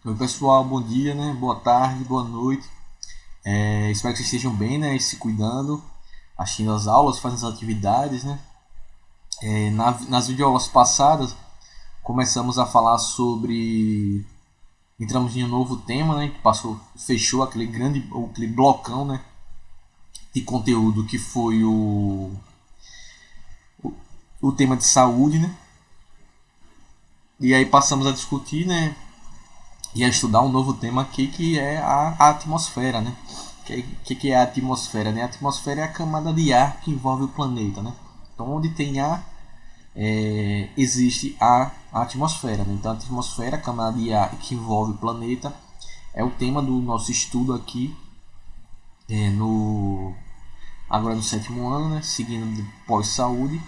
Oi pessoal, bom dia, né? Boa tarde, boa noite. Espero que vocês estejam bem, né? E se cuidando, assistindo as aulas, fazendo as atividades, né? Nas videoaulas passadas, começamos a falar sobre. Entramos em um novo tema, né? Que fechou aquele blocão, né? De conteúdo que foi o tema de saúde, né? E aí passamos a discutir, né? E a estudar um novo tema aqui que é a atmosfera, né? Que é a atmosfera, né? A atmosfera é a camada de ar que envolve o planeta, né? Então, onde tem ar, existe a atmosfera, né? Então, a atmosfera, a camada de ar que envolve o planeta, é o tema do nosso estudo aqui, no agora no sétimo ano, né? Seguindo de pós-saúde.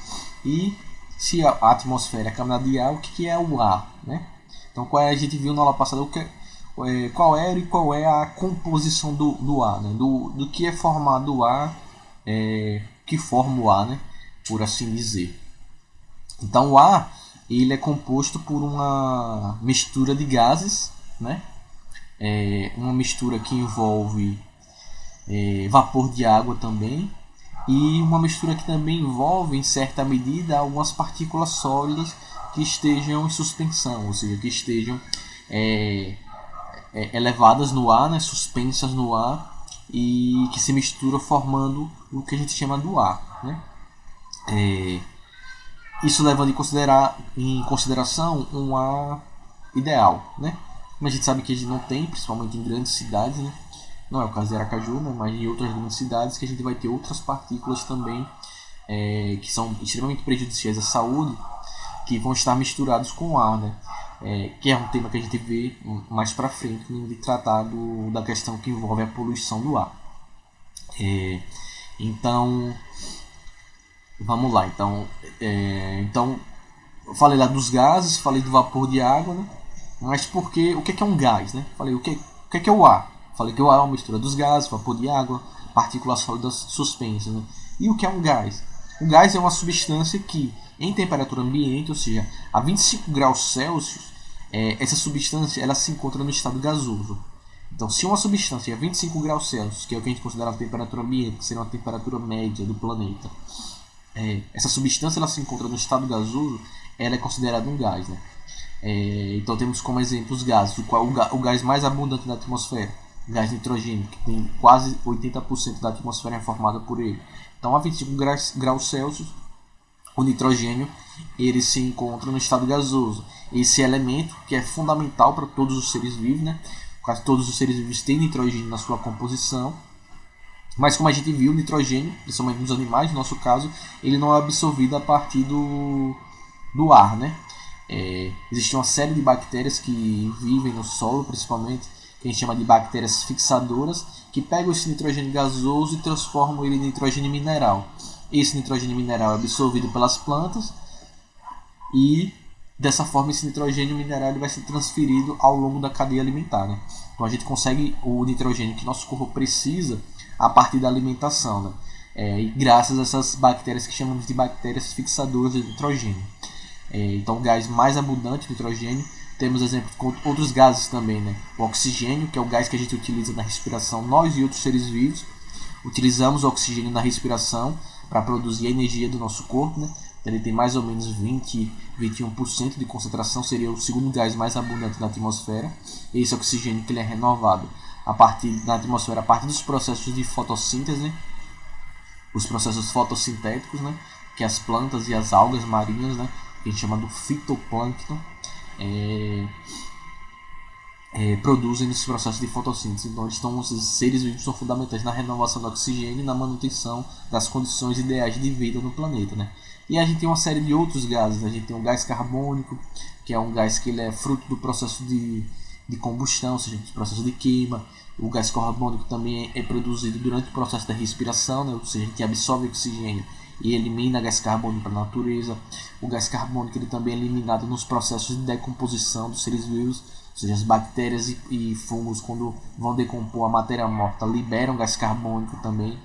E se a atmosfera é a camada de ar, o que é o ar, né? Então, a gente viu na aula passada qual era e qual é a composição do ar, né? Do que é formado o ar, que forma o ar, né? Por assim dizer. Então, o ar ele é composto por uma mistura de gases, né? Uma mistura que envolve vapor de água também, e uma mistura que também envolve, em certa medida, algumas partículas sólidas que estejam em suspensão, ou seja, que estejam é, elevadas no ar, né, suspensas no ar, e que se misturam formando o que a gente chama do ar. Né? Isso levando em consideração um ar ideal. Né? Mas a gente sabe que a gente não tem, principalmente em grandes cidades, né? Não é o caso de Aracaju, né? Mas em outras grandes cidades que a gente vai ter outras partículas também que são extremamente prejudiciais à saúde, que vão estar misturados com o ar, né? Que é um tema que a gente vê mais para frente de tratar da questão que envolve a poluição do ar. Então, vamos lá. Então, eu falei lá dos gases, falei do vapor de água, né? Mas porque o que é um gás, né? Falei o que é o ar. Falei que o ar é uma mistura dos gases, vapor de água, partículas sólidas suspensas, né? E o que é um gás? O gás é uma substância que, em temperatura ambiente, ou seja, a 25 graus Celsius, essa substância ela se encontra no estado gasoso. Então, se uma substância é 25 graus Celsius, que é o que a gente considera a temperatura ambiente, que seria uma temperatura média do planeta, essa substância ela se encontra no estado gasoso, ela é considerada um gás. Né? Então, temos como exemplo os gases, o gás mais abundante da atmosfera, o gás nitrogênio, que tem quase 80% da atmosfera é formada por ele. Então, a 25 graus Celsius, o nitrogênio ele se encontra no estado gasoso. Esse elemento que é fundamental para todos os seres vivos, né? Quase todos os seres vivos têm nitrogênio na sua composição, mas como a gente viu, o nitrogênio, principalmente nos animais, no nosso caso, ele não é absorvido a partir do ar, né? Existe uma série de bactérias que vivem no solo, principalmente, que a gente chama de bactérias fixadoras, que pegam esse nitrogênio gasoso e transformam ele em nitrogênio mineral. Esse nitrogênio mineral é absorvido pelas plantas e dessa forma esse nitrogênio mineral ele vai ser transferido ao longo da cadeia alimentar. Né? Então a gente consegue o nitrogênio que nosso corpo precisa a partir da alimentação, né? E graças a essas bactérias que chamamos de bactérias fixadoras de nitrogênio. Então o gás mais abundante, o nitrogênio, temos exemplos com outros gases também, né? O oxigênio, que é o gás que a gente utiliza na respiração, nós e outros seres vivos utilizamos o oxigênio na respiração para produzir a energia do nosso corpo, né? Ele tem mais ou menos 21% de concentração, seria o segundo gás mais abundante na atmosfera. Esse oxigênio que ele é renovado na atmosfera a partir dos processos de fotossíntese, né? Os processos fotossintéticos, né? Que as plantas e as algas marinhas, né? Que a gente chama do fitoplâncton, produzem nesse processo de fotossíntese. Então, esses seres vivos são fundamentais na renovação do oxigênio e na manutenção das condições ideais de vida no planeta. Né? E a gente tem uma série de outros gases. A gente tem o gás carbônico, que é um gás que ele é fruto do processo de combustão, ou seja, do processo de queima. O gás carbônico também é produzido durante o processo da respiração, né? Ou seja, a gente absorve oxigênio e elimina gás carbônico para a natureza. O gás carbônico ele também é eliminado nos processos de decomposição dos seres vivos, ou seja, as bactérias e fungos, quando vão decompor a matéria morta, liberam gás carbônico também.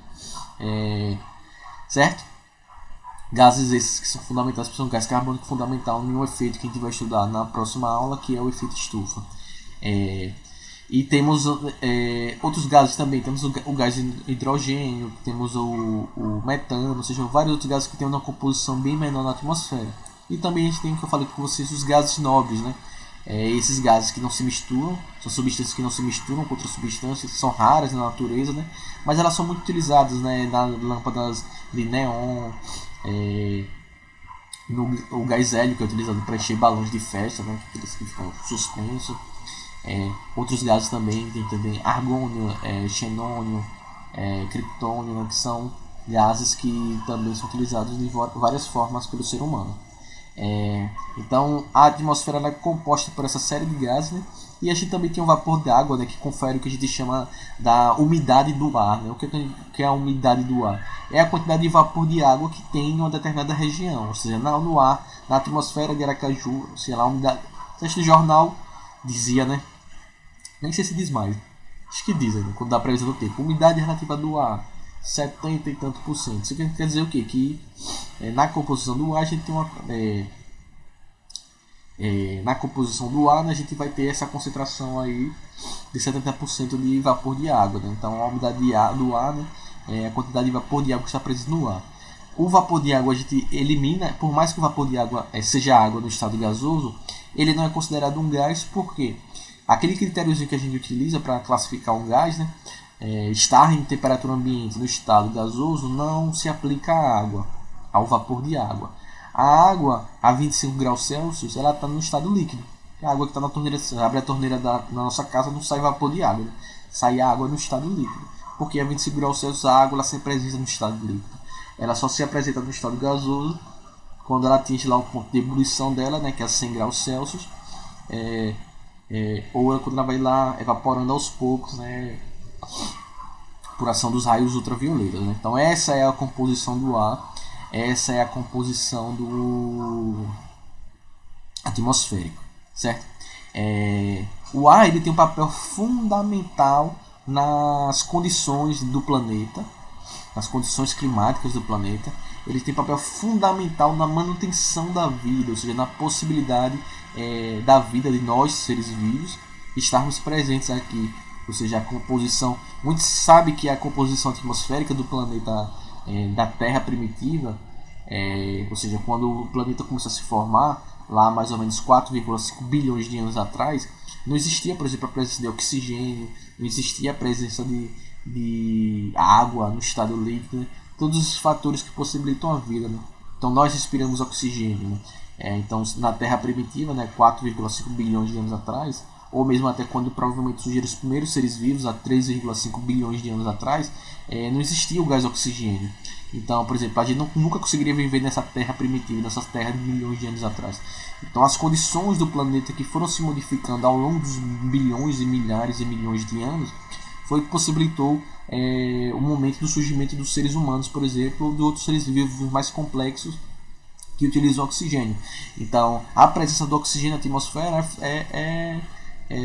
Certo? Gases esses que são fundamentais, porque são gás carbônico fundamental em um efeito que a gente vai estudar na próxima aula, que é o efeito estufa. E temos outros gases também. Temos o gás hidrogênio, temos o metano, ou seja, vários outros gases que têm uma composição bem menor na atmosfera. E também a gente tem, o que eu falei com vocês, os gases nobres, né? Esses gases que não se misturam, são substâncias que não se misturam com outras substâncias, são raras na natureza, né? Mas elas são muito utilizadas, né? Na lâmpadas de neon, o gás hélio, que é utilizado para encher balões de festa, né? Aqueles que ficam suspensos. Outros gases também, tem também argônio, xenônio, criptônio, né? Que são gases que também são utilizados de várias formas pelo ser humano. Então a atmosfera é composta por essa série de gases, né? E a gente também tem o vapor d'água, né? Que confere o que a gente chama da umidade do ar, né? O que é a umidade do ar? É a quantidade de vapor de água que tem em uma determinada região, ou seja, no ar, na atmosfera de Aracaju, sei lá, a umidade. O jornal dizia, né? Nem sei se diz mais, acho que diz ainda, quando dá a previsão do tempo, umidade relativa do ar, 70 e tanto por cento. Isso quer dizer o quê? Que na composição do ar a gente tem uma na composição do ar, né, a gente vai ter essa concentração aí de 70% de vapor de água, né? Então a umidade do ar, né, é a quantidade de vapor de água que está presente no ar. O vapor de água a gente elimina, por mais que o vapor de água seja água no estado gasoso, ele não é considerado um gás, porque aquele critériozinho que a gente utiliza para classificar um gás, né, estar em temperatura ambiente no estado gasoso, não se aplica à água, ao vapor de água. A água a 25 graus Celsius, ela está no estado líquido. A água que está na torneira, abre a torneira na nossa casa, não sai vapor de água, né? Sai água no estado líquido. Porque a 25 graus Celsius a água ela se apresenta no estado líquido. Ela só se apresenta no estado gasoso quando ela atinge lá o ponto de ebulição dela, né, que é 100 graus Celsius. Ou quando ela vai lá evaporando aos poucos, né, por ação dos raios ultravioletas, né? Então essa é a composição do ar, essa é a composição do atmosférico, certo? O ar ele tem um papel fundamental nas condições do planeta, nas condições climáticas do planeta. Ele tem papel fundamental na manutenção da vida, ou seja, na possibilidade da vida de nós, seres vivos, estarmos presentes aqui. Ou seja, a composição... Muito se sabe que a composição atmosférica do planeta, da Terra primitiva, ou seja, quando o planeta começou a se formar, lá mais ou menos 4,5 bilhões de anos atrás, não existia, por exemplo, a presença de oxigênio, não existia a presença de água no estado líquido, né? Todos os fatores que possibilitam a vida, né? Então nós respiramos oxigênio, né? Então na Terra primitiva, né, 4,5 bilhões de anos atrás, ou mesmo até quando provavelmente surgiram os primeiros seres vivos, há 3,5 bilhões de anos atrás, não existia o gás oxigênio. Então, por exemplo, a gente nunca conseguiria viver nessa Terra primitiva, nessas terras de milhões de anos atrás. Então as condições do planeta que foram se modificando ao longo dos bilhões e milhares e milhões de anos foi que possibilitou o momento do surgimento dos seres humanos, por exemplo, ou de outros seres vivos mais complexos que utilizam oxigênio. Então, a presença do oxigênio na atmosfera é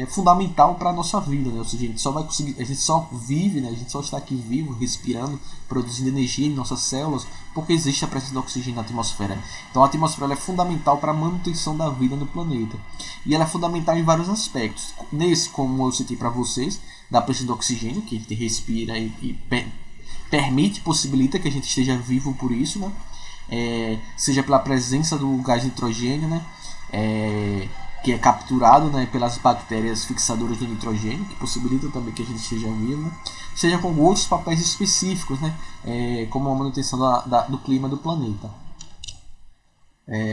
fundamental para a nossa vida, né? Ou seja, a gente só vai conseguir, a gente só vive, né? A gente só está aqui vivo, respirando, produzindo energia em nossas células, porque existe a presença do oxigênio na atmosfera. Então, a atmosfera é fundamental para a manutenção da vida no planeta. E ela é fundamental em vários aspectos. Nesse, como eu citei para vocês, da presença do oxigênio, que a gente respira e permite, possibilita que a gente esteja vivo por isso, né? Seja pela presença do gás nitrogênio, né? Que é capturado, né, pelas bactérias fixadoras do nitrogênio, que possibilitam também que a gente esteja vivo, né? Seja com outros papéis específicos, né? Como a manutenção do clima do planeta.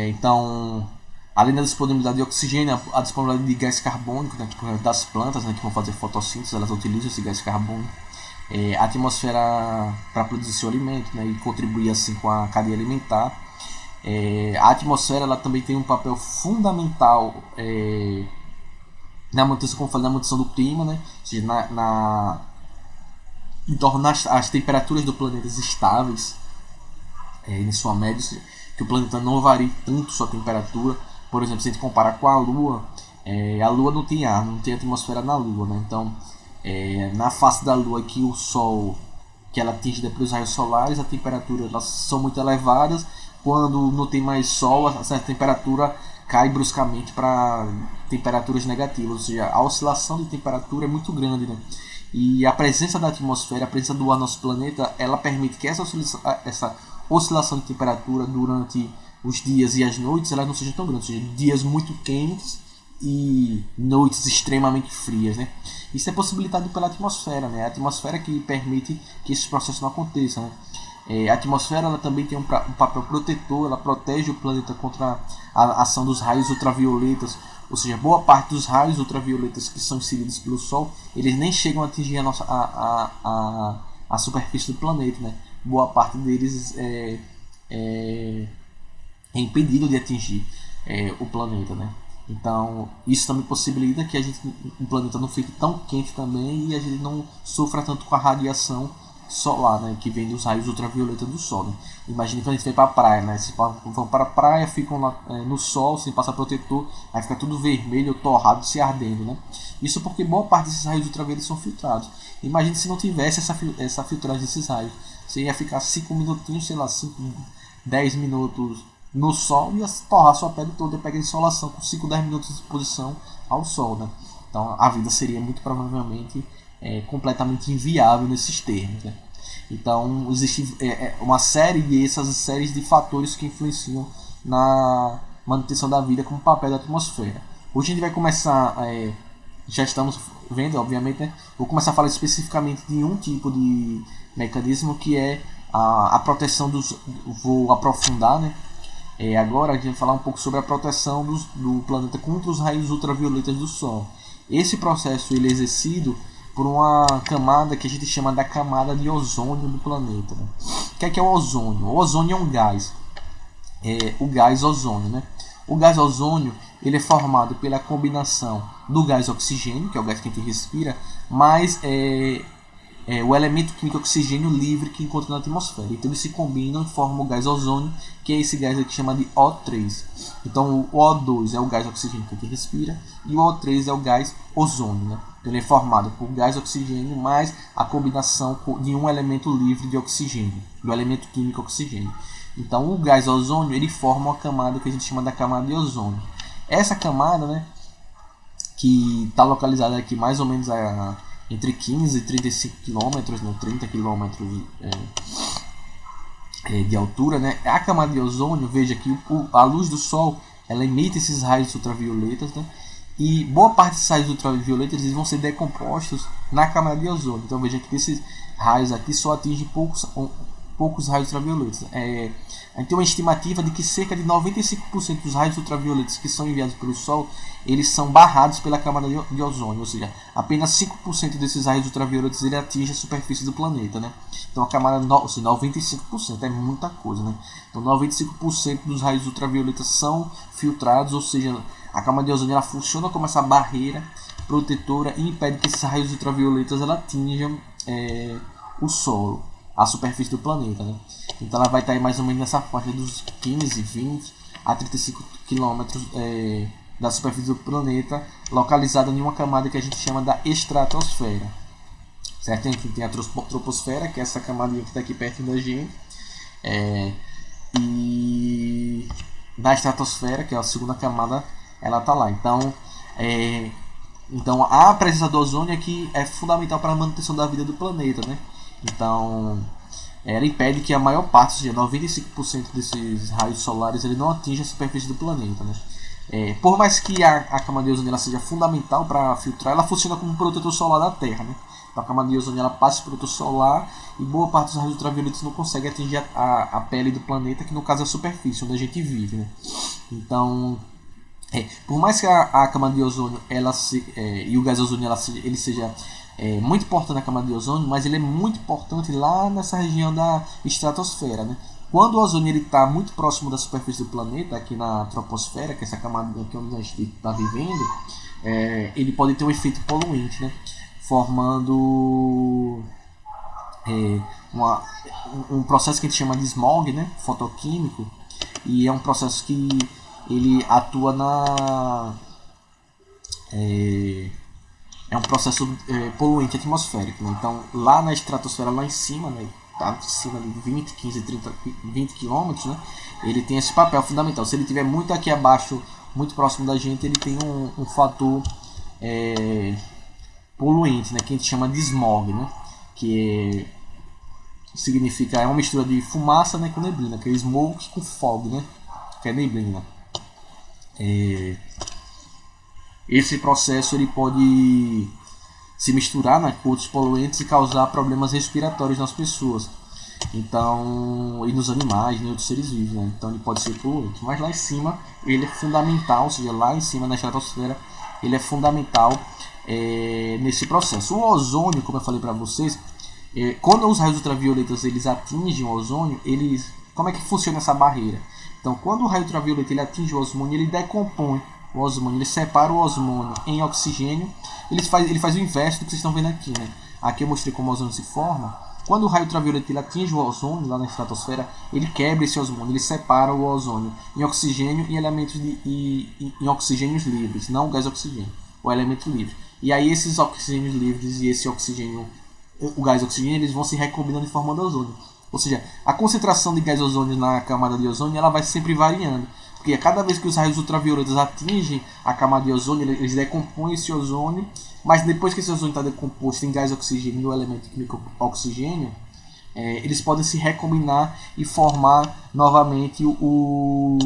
Então, além da disponibilidade de oxigênio, a disponibilidade de gás carbônico, né, das plantas, né, que vão fazer fotossíntese, elas utilizam esse gás carbônico. A atmosfera para produzir seu alimento, né, e contribuir assim com a cadeia alimentar. A atmosfera ela também tem um papel fundamental na manutenção, como eu falei, na manutenção do clima, né? Ou seja, em tornar as temperaturas do planeta estáveis em sua média, seja, que o planeta não varie tanto sua temperatura. Por exemplo, se a gente comparar com a Lua não tem ar, não tem atmosfera na Lua, né? Então, na face da Lua que o Sol, que ela atinge pelos raios solares, as temperaturas elas são muito elevadas. Quando não tem mais sol, essa temperatura cai bruscamente para temperaturas negativas, ou seja, a oscilação de temperatura é muito grande, né? E a presença da atmosfera, a presença do ar no nosso planeta, ela permite que essa oscilação de temperatura durante os dias e as noites elas não sejam tão grandes, ou seja, dias muito quentes e noites extremamente frias, né? Isso é possibilitado pela atmosfera, né? A atmosfera que permite que esses processos não aconteçam, né? A atmosfera ela também tem um papel protetor, ela protege o planeta contra a ação dos raios ultravioletas, ou seja, boa parte dos raios ultravioletas que são inseridos pelo Sol, eles nem chegam a atingir a superfície do planeta, né? Boa parte deles é impedido de atingir o planeta, né? Então isso também possibilita que o planeta não fique tão quente também e a gente não sofra tanto com a radiação solar, né, que vem dos raios ultravioletas do Sol, né? Imagina quando a gente vai para a praia, né? Vocês vão para a praia, ficam lá, no sol sem passar protetor, aí fica tudo vermelho, torrado, se ardendo, né? Isso porque boa parte desses raios ultravioletas são filtrados. Imagina se não tivesse essa filtragem desses raios, você ia ficar 5 minutinhos, sei lá, 10 minutos no sol e ia torrar sua pele toda e pega insolação com 5, 10 minutos de exposição ao sol, né? Então a vida seria muito provavelmente completamente inviável nesses termos, né? Então existe uma série dessas séries de fatores que influenciam na manutenção da vida como papel da atmosfera. Hoje a gente vai começar, já estamos vendo, obviamente, né? Vou começar a falar especificamente de um tipo de mecanismo que é a proteção vou aprofundar, né? Agora a gente vai falar um pouco sobre a proteção do planeta contra os raios ultravioletas do Sol. Esse processo ele é exercido por uma camada que a gente chama da camada de ozônio do planeta, né? O que é o ozônio? O ozônio é um gás, o gás ozônio, né? O gás ozônio ele é formado pela combinação do gás oxigênio, que é o gás que a gente respira, mais o elemento químico oxigênio livre que encontra na atmosfera. Então eles se combinam e formam o gás ozônio, que é esse gás aqui que chama de O3. Então o O2 é o gás oxigênio que a gente respira e o O3 é o gás ozônio, né? Então, ele é formado por gás oxigênio mais a combinação de um elemento livre de oxigênio, do elemento químico oxigênio. Então o gás ozônio ele forma uma camada que a gente chama da camada de ozônio. Essa camada, né, que está localizada aqui mais ou menos entre 15 e 35 km, né, 30 km de altura, né? A camada de ozônio, veja que a luz do Sol ela emite esses raios ultravioletas, né? E boa parte desses raios ultravioletas eles vão ser decompostos na camada de ozônio. Então veja que esses raios aqui só atingem poucos raios ultravioletas. A gente tem uma estimativa de que cerca de 95% dos raios ultravioletas que são enviados pelo Sol eles são barrados pela camada de ozônio, ou seja, apenas 5% desses raios ultravioletas ele atinge a superfície do planeta, né? Então a camada, assim, 95% é muita coisa, né? Então 95% dos raios ultravioletas são filtrados, ou seja, a camada de ozônio ela funciona como essa barreira protetora e impede que esses raios ultravioletas ela atinjam o solo, a superfície do planeta, né? Então ela vai estar aí mais ou menos nessa faixa dos 15, 20 a 35 km da superfície do planeta, localizada em uma camada que a gente chama da estratosfera. Certo? A gente tem a troposfera, que é essa camadinha que está aqui perto da gente, e na estratosfera, que é a segunda camada, ela está lá. Então a presença do ozônio aqui é fundamental para a manutenção da vida do planeta, né? Então ela impede que a maior parte, ou seja, 95% desses raios solares ele não atinja a superfície do planeta, né? Por mais que a camada de ozônio ela seja fundamental para filtrar, ela funciona como um protetor solar da Terra, né? Então a camada de ozônio ela passa por protetor solar e boa parte dos raios ultravioletas não consegue atingir a pele do planeta, que no caso é a superfície onde a gente vive, né? Então por mais que a camada de ozônio e o gás ozônio ele seja muito importante na camada de ozônio, mas ele é muito importante lá nessa região da estratosfera, né? Quando o ozônio está muito próximo da superfície do planeta, aqui na troposfera, que é essa camada aqui onde a gente está vivendo, ele pode ter um efeito poluente, né? Formando um processo que a gente chama de smog, né? Fotoquímico, e é um processo que ele atua é um processo poluente atmosférico, né? Então lá na estratosfera, lá em cima, né, tá em cima de 20, 15, 30, 20 km, né, ele tem esse papel fundamental. Se ele tiver muito aqui abaixo, muito próximo da gente, ele tem um fator poluente, né, que a gente chama de smog, né, que significa, é uma mistura de fumaça, né, com neblina, que é smoke com fog, né, que é neblina. Esse processo ele pode se misturar, né, com outros poluentes e causar problemas respiratórios nas pessoas. Então, e nos animais, em outros seres vivos, né? Então ele pode ser poluente. Mas lá em cima ele é fundamental, ou seja, lá em cima na estratosfera ele é fundamental nesse processo. O ozônio, como eu falei para vocês, quando os raios ultravioletas eles atingem o ozônio, como é que funciona essa barreira? Então, quando o raio ultravioleta ele atinge o ozônio, ele decompõe o ozônio, ele separa o ozônio em oxigênio. Ele faz o inverso do que vocês estão vendo aqui, né? Aqui eu mostrei como o ozônio se forma. Quando o raio ultravioleta ele atinge o ozônio lá na estratosfera, ele quebra esse ozônio, ele separa o ozônio em oxigênio e elementos em oxigênios livres, não o gás oxigênio, o elemento livre. E aí esses oxigênios livres e esse oxigênio, o gás oxigênio, eles vão se recombinando e formando ozônio. Ou seja, a concentração de gás ozônio na camada de ozônio ela vai sempre variando. Porque a cada vez que os raios ultravioletas atingem a camada de ozônio, eles decompõem esse ozônio, mas depois que esse ozônio está decomposto em gás oxigênio e o elemento químico oxigênio, eles podem se recombinar e formar novamente o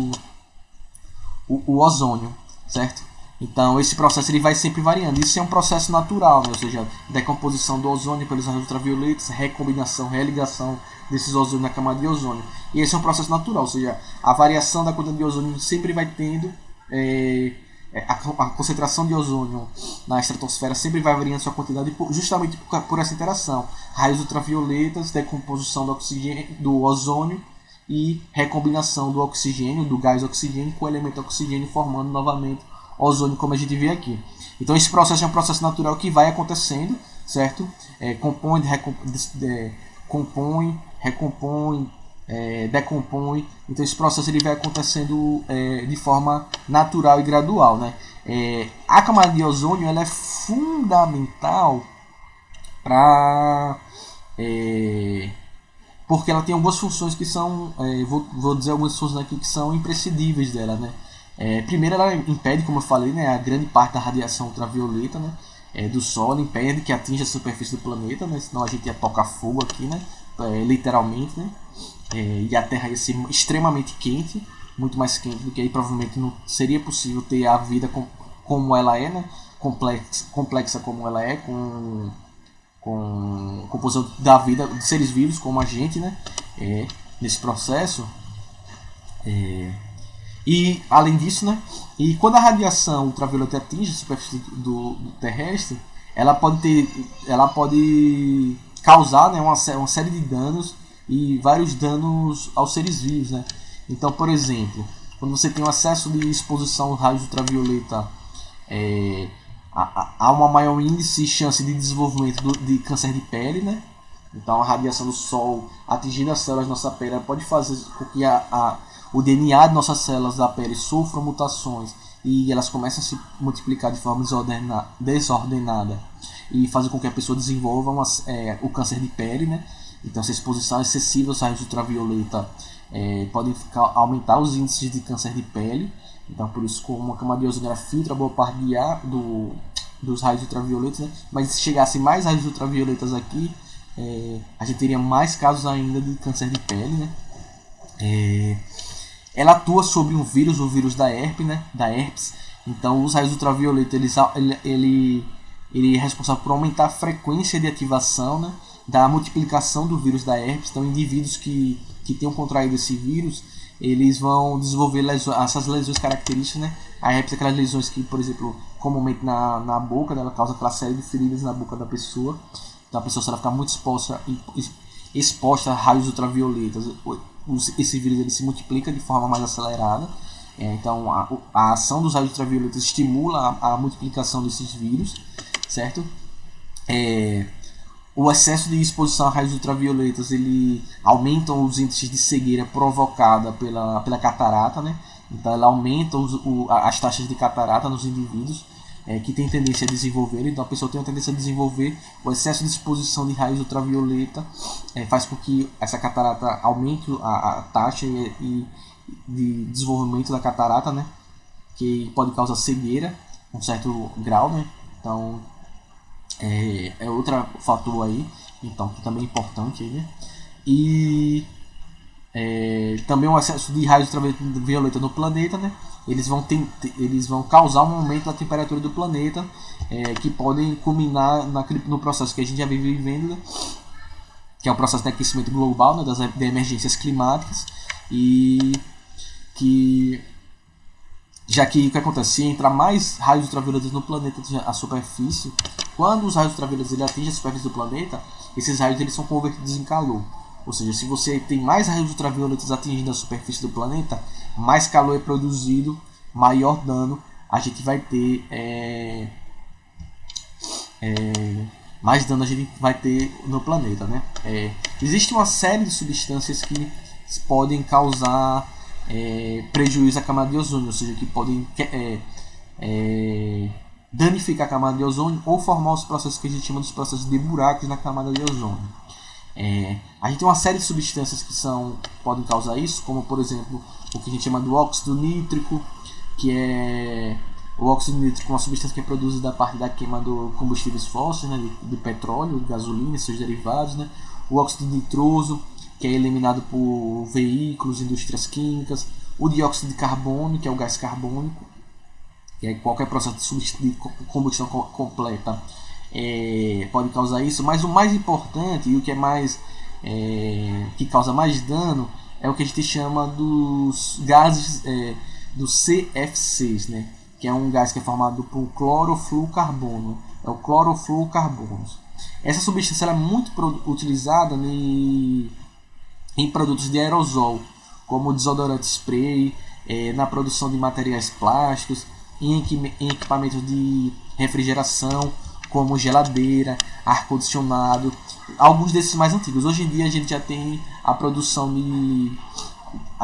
ozônio, certo? Então esse processo ele vai sempre variando. Isso é um processo natural, né? Ou seja, decomposição do ozônio pelos raios ultravioletas, recombinação, religação desses ozônios na camada de ozônio. E esse é um processo natural, ou seja, a variação da quantidade de ozônio sempre vai tendo, a concentração de ozônio na estratosfera sempre vai variando sua quantidade justamente por essa interação. Raios ultravioletas, decomposição do oxigênio, do ozônio e recombinação do oxigênio, do gás oxigênio com o elemento oxigênio formando novamente ozônio, como a gente vê aqui. Então esse processo é um processo natural que vai acontecendo, certo? Compõe, recompõe, decompõe. Então esse processo ele vai acontecendo de forma natural e gradual, né? A camada de ozônio ela é fundamental para porque ela tem algumas funções que são, vou dizer algumas funções aqui que são imprescindíveis dela, né? Primeiro, ela impede, como eu falei, né, a grande parte da radiação ultravioleta, né, do Sol, impede que atinja a superfície do planeta, né, senão a gente ia tocar fogo aqui, né, literalmente, né, e a Terra ia ser extremamente quente, muito mais quente do que aí provavelmente não seria possível ter a vida como ela é, né, complexa como ela é, com composição da vida de seres vivos como a gente, né, nesse processo. E além disso, né, e quando a radiação ultravioleta atinge a superfície do terrestre, ela pode causar, né, uma série de danos e vários danos aos seres vivos, né? Então, por exemplo, quando você tem um acesso de exposição aos raios ultravioleta, há uma maior índice e chance de desenvolvimento de câncer de pele, né? Então a radiação do Sol atingindo as células da nossa pele pode fazer com que o DNA de nossas células da pele sofram mutações e elas começam a se multiplicar de forma desordenada e fazer com que a pessoa desenvolva o câncer de pele, né? Então essa exposição excessiva aos raios ultravioleta podem aumentar os índices de câncer de pele. Então por isso, como a camada de ozônio filtra boa parte dos raios ultravioletas, né? Mas se chegassem mais raios ultravioletas aqui, a gente teria mais casos ainda de câncer de pele, né? Ela atua sobre um vírus, o vírus da herpes, né? Da herpes. Então, os raios ultravioleta ele é responsável por aumentar a frequência de ativação, né, da multiplicação do vírus da herpes. Então, indivíduos que tenham contraído esse vírus, eles vão desenvolver essas lesões características, né? A herpes é aquelas lesões que, por exemplo, comumente na boca, né, ela causa aquela série de feridas na boca da pessoa. Então, a pessoa, se ela ficar muito exposta a raios ultravioletas, esse vírus ele se multiplica de forma mais acelerada. Então a ação dos raios ultravioletas estimula a multiplicação desses vírus, certo? O excesso de exposição a raios ultravioletas ele aumenta os índices de cegueira provocada pela catarata, né? Então ela aumenta as taxas de catarata nos indivíduos que tem tendência a desenvolver. Então a pessoa tem a tendência a desenvolver o excesso de exposição de raios ultravioleta, faz com que essa catarata aumente a taxa de desenvolvimento da catarata, né? que pode causar cegueira, um certo grau, né? Então, é outro fator aí, então, que também é importante aí, né? E também o excesso de raios ultravioleta no planeta, né? Eles vão causar um aumento da temperatura do planeta, que podem culminar no processo que a gente já vive vivendo, né? Que é o processo de aquecimento global, né? Das emergências climáticas, e que já que o que acontece, se entrar mais raios ultravioletas no planeta, a superfície, quando os raios ultravioletas atingem a superfície do planeta, esses raios eles são convertidos em calor. Ou seja, se você tem mais raios ultravioletas atingindo a superfície do planeta, mais calor é produzido, maior dano a gente vai ter, mais dano a gente vai ter no planeta, né? Existe uma série de substâncias que podem causar prejuízo à camada de ozônio, ou seja, que podem danificar a camada de ozônio ou formar os processos que a gente chama de processos de buracos na camada de ozônio. A gente tem uma série de substâncias que podem causar isso, como por exemplo o que a gente chama do óxido nítrico, que é o óxido nítrico é uma substância que é produzida a partir da queima de combustíveis fósseis, né, de petróleo, de gasolina e seus derivados, né? O óxido nitroso, que é eliminado por veículos, indústrias químicas. O dióxido de carbono, que é o gás carbônico, que é qualquer processo de combustão completa pode causar isso, mas o mais importante e o que é mais que causa mais dano é o que a gente chama dos gases dos CFCs, né? Que é um gás que é formado por clorofluorcarbono, é o clorofluorcarbono. Essa substância ela é muito utilizada em produtos de aerosol, como desodorante spray, na produção de materiais plásticos, em equipamentos de refrigeração, como geladeira, ar-condicionado, alguns desses mais antigos. Hoje em dia a gente já tem a produção de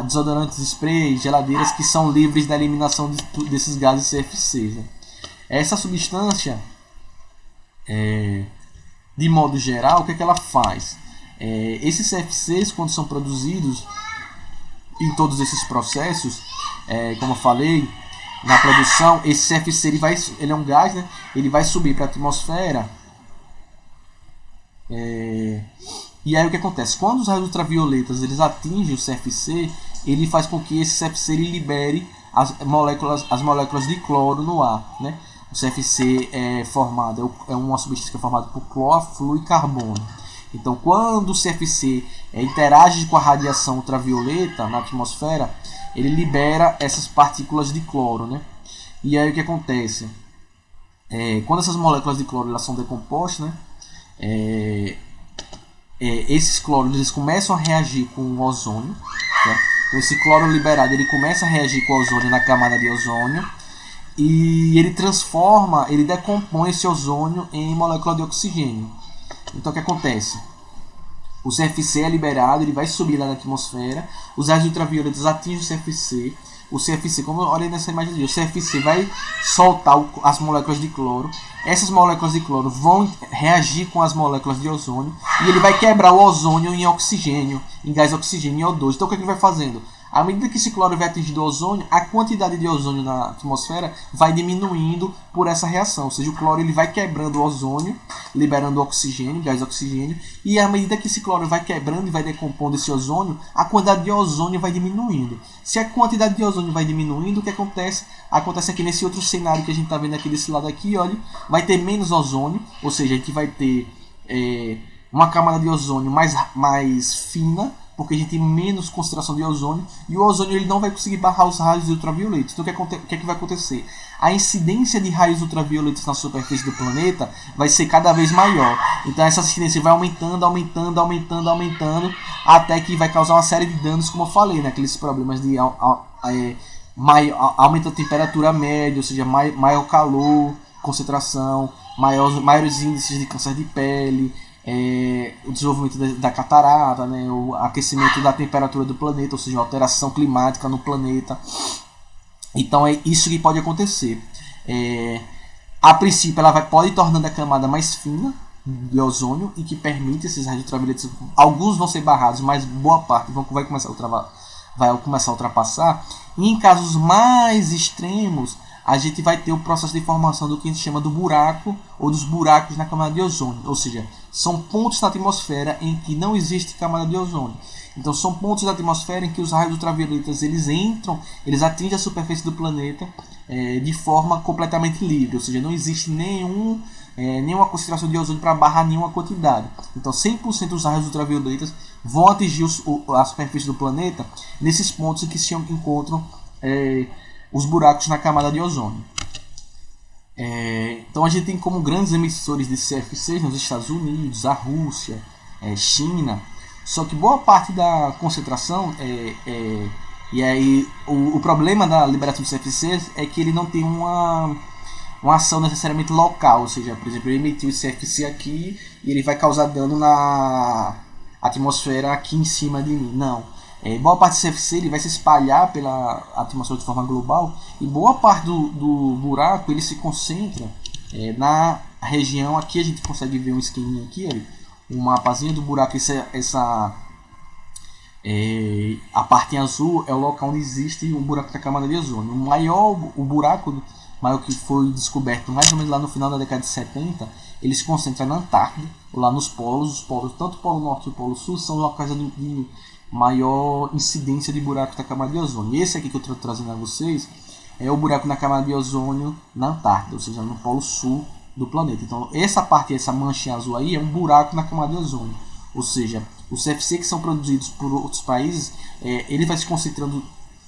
desodorantes spray, geladeiras que são livres da eliminação desses gases CFCs. Né? Essa substância, de modo geral, o que ela faz? Esses CFCs, quando são produzidos em todos esses processos, como eu falei, na produção, esse CFC ele é um gás, né? Ele vai subir para a atmosfera. E aí o que acontece? Quando os raios ultravioletas eles atingem o CFC, ele faz com que esse CFC ele libere as moléculas de cloro no ar, né? O CFC é uma substância que é formada por cloro, flúor e carbono. Então, quando o CFC interage com a radiação ultravioleta na atmosfera, ele libera essas partículas de cloro, né? E aí o que acontece? Quando essas moléculas de cloro elas são decompostas, né? Esses cloros eles começam a reagir com o ozônio, né? Então, esse cloro liberado ele começa a reagir com o ozônio na camada de ozônio e ele decompõe esse ozônio em molécula de oxigênio. Então o que acontece? O CFC é liberado, ele vai subir lá na atmosfera, os raios ultravioletas atingem o CFC, como eu olhei nessa imagem, o CFC vai soltar as moléculas de cloro, essas moléculas de cloro vão reagir com as moléculas de ozônio e ele vai quebrar o ozônio em oxigênio, em gás oxigênio e O2. Então o que ele vai fazendo? À medida que esse cloro vai atingir o ozônio, a quantidade de ozônio na atmosfera vai diminuindo por essa reação. Ou seja, o cloro ele vai quebrando o ozônio, liberando o oxigênio, gás oxigênio, e à medida que esse cloro vai quebrando e vai decompondo esse ozônio, a quantidade de ozônio vai diminuindo. Se a quantidade de ozônio vai diminuindo, o que acontece? Acontece aqui nesse outro cenário que a gente está vendo aqui desse lado aqui, olha, vai ter menos ozônio, ou seja, a gente vai ter uma camada de ozônio mais fina, porque a gente tem menos concentração de ozônio, e o ozônio ele não vai conseguir barrar os raios ultravioletas. Então o que é que vai acontecer? A incidência de raios ultravioletas na superfície do planeta vai ser cada vez maior. Então essa incidência vai aumentando, até que vai causar uma série de danos, como eu falei, né? Aqueles problemas de aumento da temperatura média, ou seja, maior calor, concentração, maiores índices de câncer de pele, o desenvolvimento da catarata, né, o aquecimento da temperatura do planeta, ou seja, a alteração climática no planeta. Então é isso que pode acontecer. A princípio ela pode tornando a camada mais fina de ozônio e que permite esses raios ultravioletas. Alguns vão ser barrados, mas boa parte vai começar a ultrapassar. E em casos mais extremos, a gente vai ter o processo de formação do que a gente chama do buraco ou dos buracos na camada de ozônio. Ou seja, são pontos na atmosfera em que não existe camada de ozônio. Então são pontos da atmosfera em que os raios ultravioletas eles entram, eles atingem a superfície do planeta de forma completamente livre. Ou seja, não existe nenhuma concentração de ozônio para barrar nenhuma quantidade. Então 100% dos raios ultravioletas vão atingir a superfície do planeta nesses pontos em que se encontram os buracos na camada de ozônio. Então a gente tem como grandes emissores de CFCs nos Estados Unidos, a Rússia, China. Só que boa parte da concentração e aí o problema da liberação de CFCs é que ele não tem uma ação necessariamente local, ou seja, por exemplo, eu emiti o CFC aqui e ele vai causar dano na atmosfera aqui em cima de mim. Não. Boa parte do CFC ele vai se espalhar pela atmosfera de forma global e boa parte do buraco ele se concentra na região. Aqui a gente consegue ver um esqueminha aqui, um mapazinho do buraco. A parte em azul é o local onde existe um buraco da camada de ozônio. O buraco maior que foi descoberto mais ou menos lá no final da década de 70, ele se concentra na Antártida, lá nos polos. Os polos, tanto o Polo Norte e o Polo Sul, são locais de maior incidência de buraco da camada de ozônio. E esse aqui que eu estou trazendo a vocês é o buraco na camada de ozônio na Antártida, ou seja, no Polo Sul do planeta. Então essa parte, essa mancha azul aí é um buraco na camada de ozônio. Ou seja, os CFC que são produzidos por outros países, ele vai se concentrando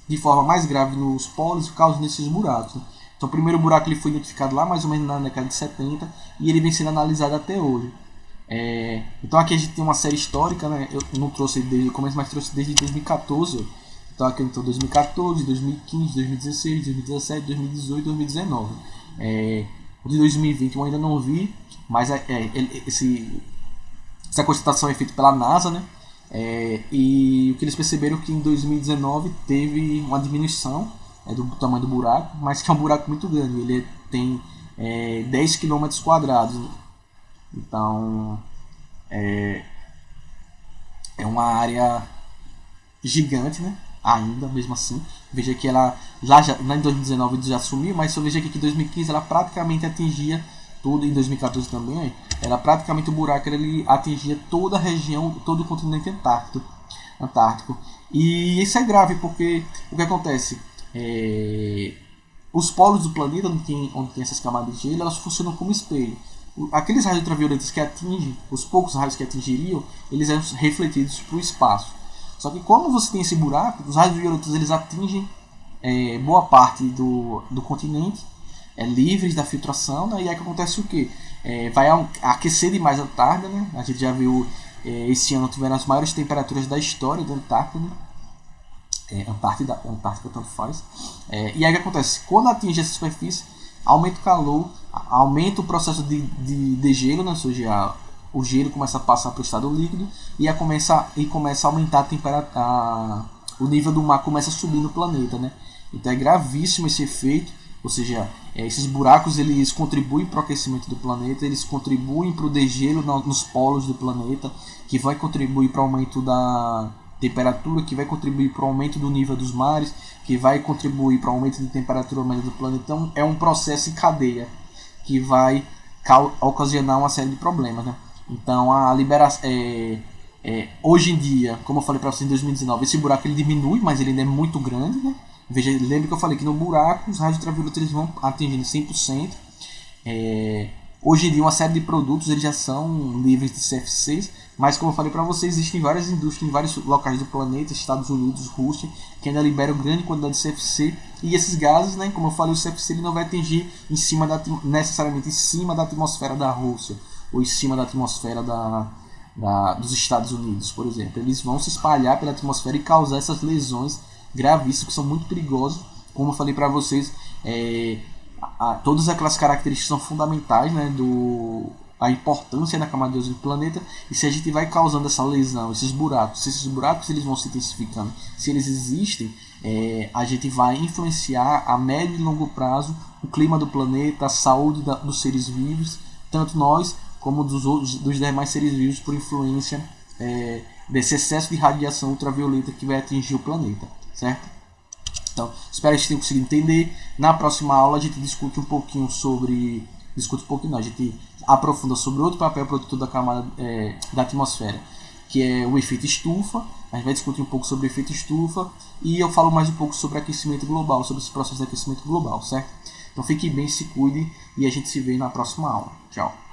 de forma mais grave nos polos e causando esses buracos. Né? Então o primeiro buraco ele foi identificado lá mais ou menos na década de 70 e ele vem sendo analisado até hoje. Então aqui a gente tem uma série histórica, né? Eu não trouxe desde o começo, mas trouxe desde 2014. Então aqui então 2014, 2015, 2016, 2017, 2018, 2019. O de 2020 eu ainda não vi, mas essa constatação é feita pela NASA, né? E o que eles perceberam é que em 2019 teve uma diminuição do tamanho do buraco, mas que é um buraco muito grande. Ele tem 10 km quadrados. Então é uma área gigante, né? Ainda mesmo assim. Veja que ela lá em 2019 já sumiu, mas só veja que em 2015 ela praticamente atingia tudo, em 2014 também, era praticamente o buraco, ele atingia toda a região, todo o continente antártico. E isso é grave porque o que acontece? Os polos do planeta, onde tem essas camadas de gelo, elas funcionam como espelho. Aqueles raios ultravioletas que atingem, os poucos raios que atingiriam, eles eram refletidos para o espaço. Só que como você tem esse buraco, os raios ultravioletas eles atingem boa parte do continente, livres da filtração, né? E aí que acontece o que? Vai aquecer demais a Antártida, né? A gente já viu esse ano tiveram as maiores temperaturas da história da Antártida, né? Antártida tanto faz. E aí que acontece? Quando atinge essa superfície, aumenta o calor, aumenta o processo de degelo, né? Ou seja, o gelo começa a passar para o estado líquido e começa a aumentar a temperatura, o nível do mar começa a subir no planeta, né? Então é gravíssimo esse efeito, ou seja, esses buracos eles contribuem para o aquecimento do planeta, eles contribuem para o degelo nos polos do planeta, que vai contribuir para o aumento da temperatura, que vai contribuir para o aumento do nível dos mares, que vai contribuir para o aumento de temperatura média do planeta. Então é um processo em cadeia que vai ocasionar uma série de problemas, né? Então a liberação hoje em dia, como eu falei para vocês, em 2019, esse buraco ele diminui, mas ele ainda é muito grande, né? Veja, lembre que eu falei que no buraco os raios ultravioletas eles vão atingindo 100%. Hoje em dia uma série de produtos eles já são livres de CFCs, mas como eu falei para vocês, existem várias indústrias em vários locais do planeta, Estados Unidos, Rússia, que ainda liberam grande quantidade de CFC, e esses gases, né, como eu falei, o CFC ele não vai atingir necessariamente em cima da atmosfera da Rússia ou em cima da atmosfera dos Estados Unidos, por exemplo. Eles vão se espalhar pela atmosfera e causar essas lesões gravíssimas que são muito perigosas. Como eu falei para vocês, todas aquelas características são fundamentais, né, a importância da camada de ozônio do planeta. E se a gente vai causando essa lesão, esses buracos eles vão se intensificando, se eles existem, a gente vai influenciar a médio e longo prazo o clima do planeta, a saúde dos seres vivos, tanto nós como dos demais seres vivos, por influência desse excesso de radiação ultravioleta que vai atingir o planeta, certo? Então, espero que vocês tenham conseguido entender. Na próxima aula a gente discute um pouquinho sobre... Discute um pouquinho não, a gente aprofunda sobre outro papel protetor da camada da atmosfera, que é o efeito estufa. A gente vai discutir um pouco sobre o efeito estufa e eu falo mais um pouco sobre aquecimento global, sobre esse processo de aquecimento global, certo? Então fique bem, se cuide e a gente se vê na próxima aula. Tchau!